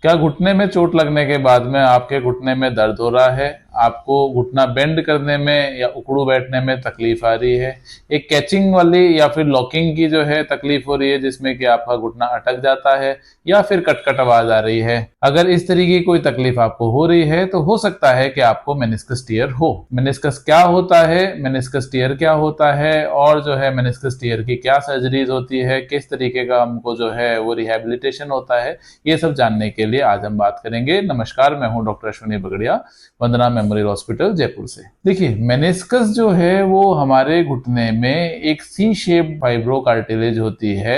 क्या घुटने में चोट लगने के बाद में आपके घुटने में दर्द हो रहा है? आपको घुटना बेंड करने में या उकड़ू बैठने में तकलीफ आ रही है? एक कैचिंग वाली या फिर लॉकिंग की जो है तकलीफ हो रही है, जिसमें कि आपका घुटना अटक जाता है या फिर कटकट आवाज आ रही है? अगर इस तरीके की कोई तकलीफ आपको हो रही है तो हो सकता है कि आपको मेनिस्कस टियर हो। मेनिस्कस क्या होता है, मेनिस्कस टियर क्या होता है, और जो है मेनिस्कस टियर की क्या सर्जरीज होती है, किस तरीके का हमको जो है वो रिहेबिलिटेशन होता है, ये सब जानने के लिए आज हम बात करेंगे। नमस्कार, मैं हूं डॉक्टर अश्विनी बगड़िया, वंदना मेमोरियल हॉस्पिटल जयपुर से। देखिए, मेनिस्कस जो है वो हमारे घुटने में एक सी शेप फाइब्रो कार्टिलेज होती है,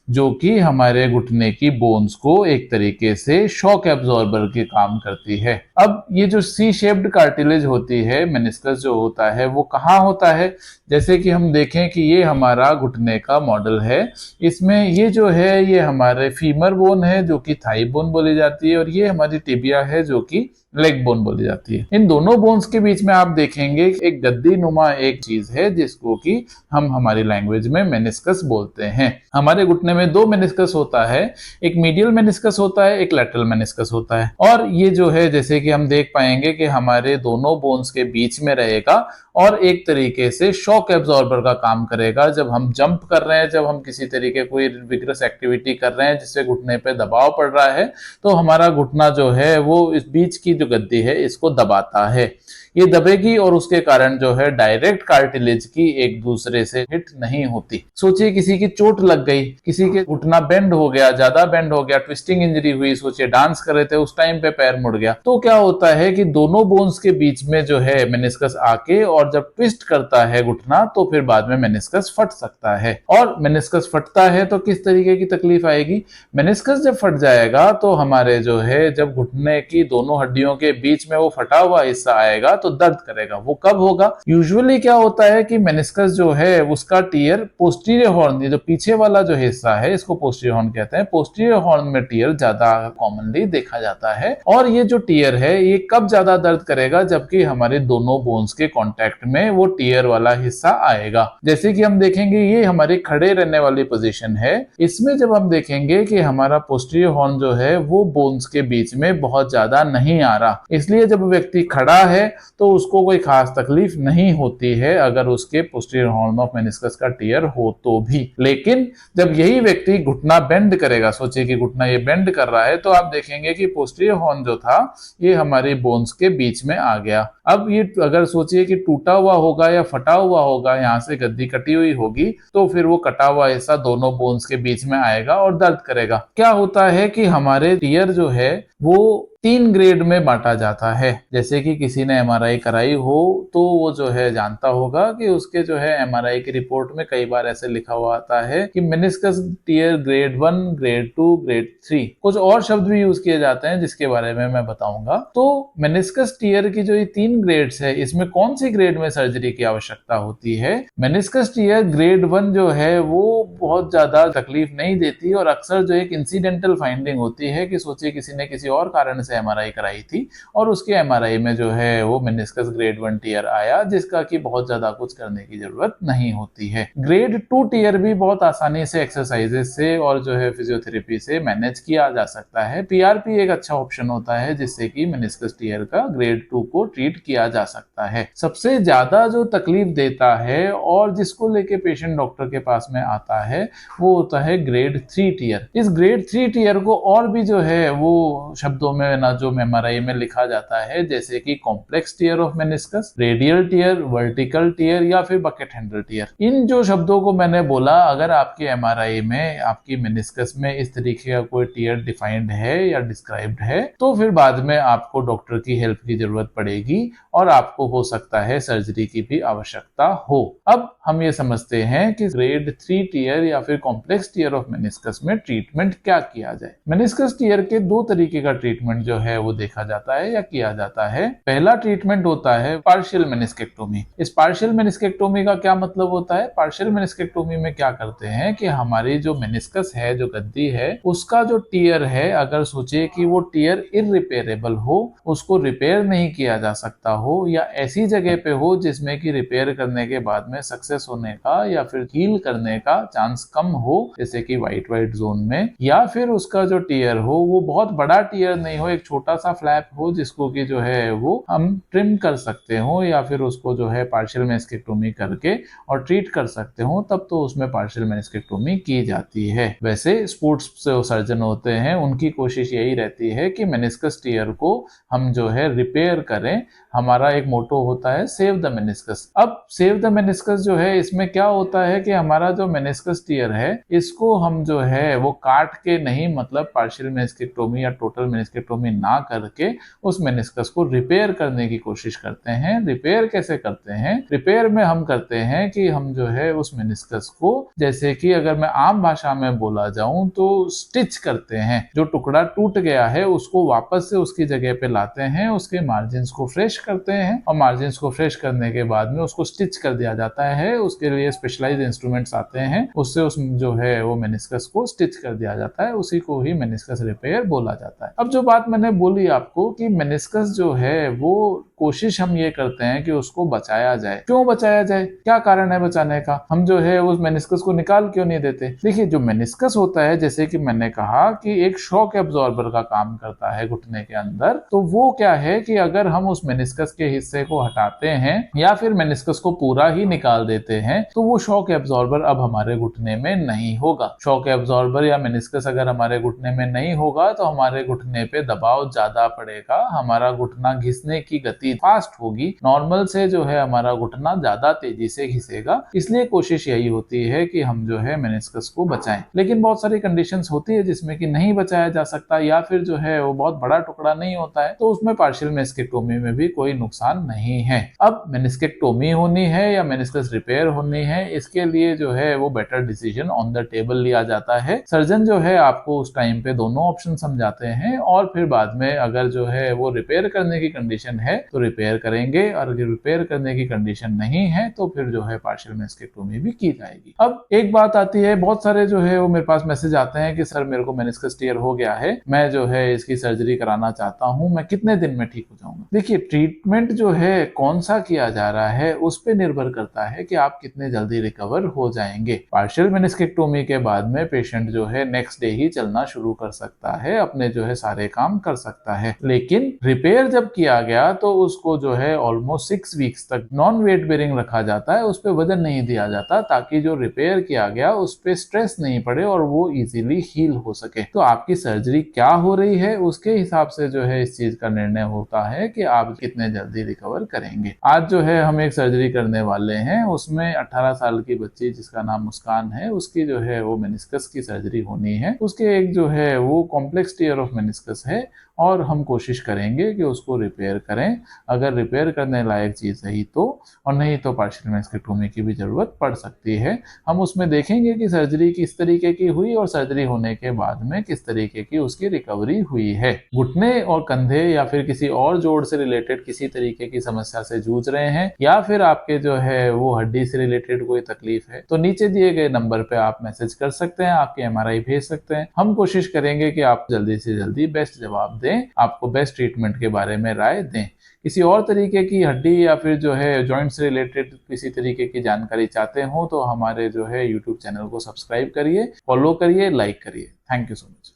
जो कि हमारे घुटने की बोन्स को एक तरीके से शॉक एब्जॉर्बर के काम करती है। अब ये जो सी शेप्ड कार्टिलेज होती है, मेनिस्कस जो होता है वो कहाँ होता है? जैसे कि हम देखें कि ये हमारा घुटने का मॉडल है। इसमें ये जो है ये हमारे फीमर बोन है, जो कि थाई बोन बोली जाती है, और ये हमारी टिबिया है, जो कि लेग बोन बोली जाती है। इन दोनों बोन्स के बीच में आप देखेंगे एक गद्दी नुमा एक चीज है, जिसको कि हम हमारी लैंग्वेज में मेनिस्कस बोलते हैं। हमारे घुटने में दो मेनिस्कस होता है, एक मीडियल मेनिस्कस होता है, एक लैटरल मेनिस्कस होता है। और ये जो है, जैसे कि हम देख पाएंगे कि हमारे दोनों बोन्स के बीच में रहेगा और एक तरीके से शॉक एब्जॉर्बर का काम करेगा। जब हम जंप कर रहे हैं, जब हम किसी तरीके कोई विग्रस एक्टिविटी कर रहे हैं जिससे घुटने पे दबाव पड़ रहा है, तो हमारा घुटना जो है वो इस बीच की जो गद्दी है इसको दबाता है। ये दबेगी और उसके कारण जो है डायरेक्ट कार्टिलेज की एक दूसरे से हिट नहीं होती। सोचिए किसी की चोट लग गई, किसी के घुटना बेंड हो गया, ज्यादा बेंड हो गया, ट्विस्टिंग इंजरी हुई, सोचिए डांस कर रहे थे उस टाइम पे पैर मुड़ गया, तो क्या होता है कि दोनों बोन्स के बीच में जो है मेनिस्कस आके और जब ट्विस्ट करता है घुटना, तो फिर बाद में मेनिस्कस फट सकता है। और मेनिस्कस फटता है तो किस तरीके की तकलीफ आएगी? मेनिस्कस जब फट जाएगा तो हमारे जो है, जब घुटने की दोनों हड्डियों के बीच में वो फटा हुआ हिस्सा आएगा तो दर्द करेगा। वो कब होगा? यूजुअली क्या होता है कि मेनिस्कस जो है उसका टियर पोस्टीरियर हॉर्न, ये जो पीछे वाला जो हिस्सा है इसको पोस्टीरियर हॉर्न कहते हैं, पोस्टीरियर हॉर्न में टियर ज्यादा कॉमनली देखा जाता है। और ये जो टियर है ये कब ज्यादा दर्द करेगा? जबकि हमारे दोनों बोन्स के कांटेक्ट में वो टियर वाला हिस्सा आएगा। जैसे कि हम देखेंगे ये हमारी खड़े रहने वाली पोजीशन है। इसमें जब हम देखेंगे कि हमारा पोस्टीरियर हॉर्न जो है वो बोन्स के बीच में बहुत ज्यादा नहीं आ रहा, इसलिए जब व्यक्ति खड़ा है तो उसको कोई खास तकलीफ नहीं होती है अगर उसके पोस्टीरियर हॉर्न ऑफ मेनिस्कस का टियर हो तो भी। लेकिन जब यही व्यक्ति घुटना बेंड करेगा, सोचिए कि घुटना ये बेंड कर रहा है, तो आप देखेंगे कि पोस्टीरियर हॉर्न जो था ये हमारी बोन्स के बीच में आ गया। अब ये अगर सोचिए कि टूटा हुआ होगा या फटा हुआ होगा, यहाँ से गद्दी कटी हुई होगी, तो फिर वो कटा हुआ हिस्सा दोनों बोन्स के बीच में आएगा और दर्द करेगा। क्या होता है कि हमारे टियर जो है वो 3 ग्रेड में बांटा जाता है। जैसे कि किसी ने एमआरआई कराई हो तो वो जो है जानता होगा कि उसके जो है एमआरआई की रिपोर्ट में कई बार ऐसे लिखा हुआ आता है कि meniscus tier grade 1, grade 2, grade 3, कुछ और शब्द भी यूज किए जाते हैं जिसके बारे में मैं बताऊंगा। तो मेनिस्कस टियर की जो ये 3 ग्रेड्स है, इसमें कौन सी ग्रेड में सर्जरी की आवश्यकता होती है? मेनिस्कस टियर ग्रेड 1 जो है वो बहुत ज्यादा तकलीफ नहीं देती, और अक्सर जो एक इंसिडेंटल फाइंडिंग होती है कि सोचिए किसी ने किसी और कारण से एमआरआई कराई थी और उसके एमआरआई में जो है वो मेनिस्कस ग्रेड 1 टियर आया, जिसका कि बहुत ज्यादा कुछ करने की जरूरत नहीं होती है। ग्रेड 2 टियर भी बहुत आसानी से एक्सरसाइजेस से और जो है फिजियोथेरेपी से मैनेज किया जा सकता है। पीआरपी एक अच्छा ऑप्शन होता है जिससे कि मेनिस्कस टियर का ग्रेड 2 को ट्रीट किया जा सकता है। सबसे ज्यादा जो तकलीफ देता है और जिसको लेके पेशेंट डॉक्टर के पास में आता है वो होता है ग्रेड 3 टियर। इस ग्रेड 3 टियर को और भी जो है वो शब्दों में ना जो एमआरआई में लिखा जाता है, जैसे कि complex tear of meniscus, radial tear, vertical tear या फिर बकेट हैंडल टियर। इन जो शब्दों को मैंने बोला, अगर आपके एमआरआई में आपकी मेनिस्कस में इस तरीके का कोई टियर डिफाइंड है या डिस्क्राइब्ड है, तो फिर बाद में आपको डॉक्टर की हेल्प की जरूरत पड़ेगी और आपको हो सकता है सर्जरी की भी आवश्यकता हो। अब हम ये समझते हैं कि ग्रेड 3 टियर या फिर कॉम्प्लेक्स टियर ऑफ मेनिस्कस में ट्रीटमेंट क्या किया जाए। मेनिस्कस टियर के 2 तरीके का ट्रीटमेंट जो है वो देखा जाता है या किया जाता है। पहला ट्रीटमेंट होता है पार्शियल मेनिस्केक्टोमी। इस पार्शियल मेनिस्केक्टोमी का क्या मतलब होता है? पार्शियल मेनिस्केक्टोमी में क्या करते हैं कि हमारी जो मेनिस्कस है, जो गद्दी है, उसका जो टीयर है, अगर सोचिए कि वो टीयर इररिपेयरेबल हो, उसको रिपेयर नहीं किया जा सकता हो, या ऐसी जगह पे हो जिसमें कि रिपेयर करने के बाद में सक्सेस होने का या फिर हील करने का चांस कम हो, जैसे कि वाइट जोन में, या फिर उसका जो टीयर हो वो बहुत बड़ा टीयर नहीं हो, एक छोटा सा फ्लैप हो जिसको कि जो है वो हम ट्रिम कर सकते हो, या फिर उसको जो है पार्शियल मेनिस्केक्टोमी करके और ट्रीट कर सकते हो, तब तो उसमें पार्शियल मेनिस्केक्टोमी की जाती है। वैसे स्पोर्ट्स सर्जन होते हैं, उनकी कोशिश यही रहती है कि मेनिस्कस टीयर को हम जो है रिपेयर करें। हमारा एक मोटो होता है सेव द मेनिस्कस। अब सेव द मेनिस्कस जो है, इसमें क्या होता है कि हमारा जो मेनिस्कस टीयर है, इसको हम जो है वो काट के नहीं, मतलब पार्शियल मेनिस्केक्टोमी या टोटल मेनिस्केक्टोमी ना करके उस मेनिस्कस को रिपेयर करने की कोशिश करते हैं। रिपेयर कैसे करते हैं? रिपेयर में हम करते हैं कि हम जो है उस मेनिस्कस को, जैसे कि अगर मैं आम भाषा में बोला जाऊं तो स्टिच करते हैं। जो टुकड़ा टूट गया है उसको वापस से उसकी जगह पे लाते हैं, उसके मार्जिन्स को फ्रेश करते हैं, और मार्जिन्स को फ्रेश करने के बाद में उसको स्टिच कर दिया जाता है। उसके लिए स्पेशलाइज्ड इंस्ट्रूमेंट्स आते हैं, उससे उस जो है वो मेनिस्कस को स्टिच कर दिया जाता है। उसी को ही मेनिस्कस रिपेयर बोला जाता है। अब जो बात मैंने बोली आपको कि मेनिस्कस जो है वो कोशिश हम ये करते हैं कि उसको बचाया जाए। क्यों बचाया जाए? क्या कारण है बचाने का? हम जो है उस मेनिस्कस को निकाल क्यों नहीं देते? देखिए, जो मेनिस्कस होता है, जैसे कि मैंने कहा कि एक शॉक एब्जॉर्बर का काम करता है घुटने के अंदर। तो वो क्या है कि अगर हम उस मेनिस्कस के हिस्से को हटाते हैं या फिर मेनिस्कस को पूरा ही निकाल देते हैं, तो वो शॉक एब्जॉर्बर अब हमारे घुटने में नहीं होगा। शॉक एब्जॉर्बर या मेनिस्कस अगर हमारे घुटने में नहीं होगा तो हमारे घुटने पे दबाव ज्यादा पड़ेगा, हमारा घुटना घिसने की गति फास्ट होगी, नॉर्मल से जो है हमारा घुटना ज्यादा तेजी से घिसेगा। इसलिए कोशिश यही होती है कि हम जो है मेनिस्कस को बचाएं। लेकिन बहुत सारी कंडीशंस होती है जिसमें कि नहीं बचाया जा सकता, या फिर जो है वो बहुत बड़ा टुकड़ा नहीं होता है, तो उसमें पार्शियल मेनिस्केक्टोमी में भी कोई नुकसान नहीं है। अब मेनिस्केक्टोमी होनी है या मेनिस्कस रिपेयर होनी है, इसके लिए जो है वो better decision on the table लिया जाता है। सर्जन जो है आपको उस टाइम पे दोनों ऑप्शन समझाते हैं, और फिर बाद में अगर जो है वो रिपेयर करने की कंडीशन है तो रिपेयर करेंगे, और अगर रिपेयर करने की कंडीशन नहीं है तो फिर जो है पार्शियल मेनिस्केक्टोमी भी की जाएगी। अब एक बात आती है, बहुत सारे जो है वो मेरे पास मैसेज आते हैं कि सर मेरे को मेनिस्कस टीयर हो गया है, मैं जो है इसकी सर्जरी कराना चाहता हूं, मैं कितने दिन में ठीक हो जाऊंगा? देखिए, ट्रीटमेंट जो है कौन सा किया जा रहा है उस पर निर्भर करता है कि आप कितने जल्दी रिकवर हो जाएंगे। पार्शियल मेनिस्केक्टोमी के बाद में पेशेंट जो है नेक्स्ट डे ही चलना शुरू कर सकता है, अपने जो है सारे काम कर सकता है। लेकिन रिपेयर जब किया गया तो उसको जो है ऑलमोस्ट 6 वीक्स तक नॉन वेट बेरिंग रखा जाता है, उस पर वजन नहीं दिया जाता, ताकि जो रिपेयर किया गया उस पर स्ट्रेस नहीं पड़े और वो इजीली हील हो सके। तो आपकी सर्जरी क्या हो रही है उसके हिसाब से जो है इस चीज का निर्णय होता है कि आप कितने जल्दी रिकवर करेंगे। आज जो है हम एक सर्जरी करने वाले हैं, उसमें 18 साल की बच्ची जिसका नाम मुस्कान है, उसकी जो है वो मेनिस्कस की सर्जरी होनी है। उसके एक जो है वो कॉम्प्लेक्स टीयर ऑफ मेनिस्कस है, और हम कोशिश करेंगे कि उसको रिपेयर करें, अगर रिपेयर करने लायक चीज है तो, और नहीं तो पार्शियल मेनिस्केक्टोमी की भी जरूरत पड़ सकती है। हम उसमें देखेंगे कि सर्जरी किस तरीके की हुई और सर्जरी होने के बाद में किस तरीके की उसकी रिकवरी हुई है। घुटने और कंधे या फिर किसी और जोड़ से रिलेटेड किसी तरीके की समस्या से जूझ रहे हैं, या फिर आपके जो है वो हड्डी से रिलेटेड कोई तकलीफ है, तो नीचे दिए गए नंबर पे आप मैसेज कर सकते हैं, आपके एमआरआई भेज सकते हैं। हम कोशिश करेंगे कि आप जल्दी से जल्दी बेस्ट जवाब दें, आपको बेस्ट ट्रीटमेंट के बारे में राय दें। किसी और तरीके की हड्डी या फिर जो है जॉइंट से रिलेटेड किसी तरीके की जानकारी चाहते हो तो हमारे जो है यूट्यूब चैनल को सब्सक्राइब करिए, फॉलो करिए, लाइक करिए। Thank you so much.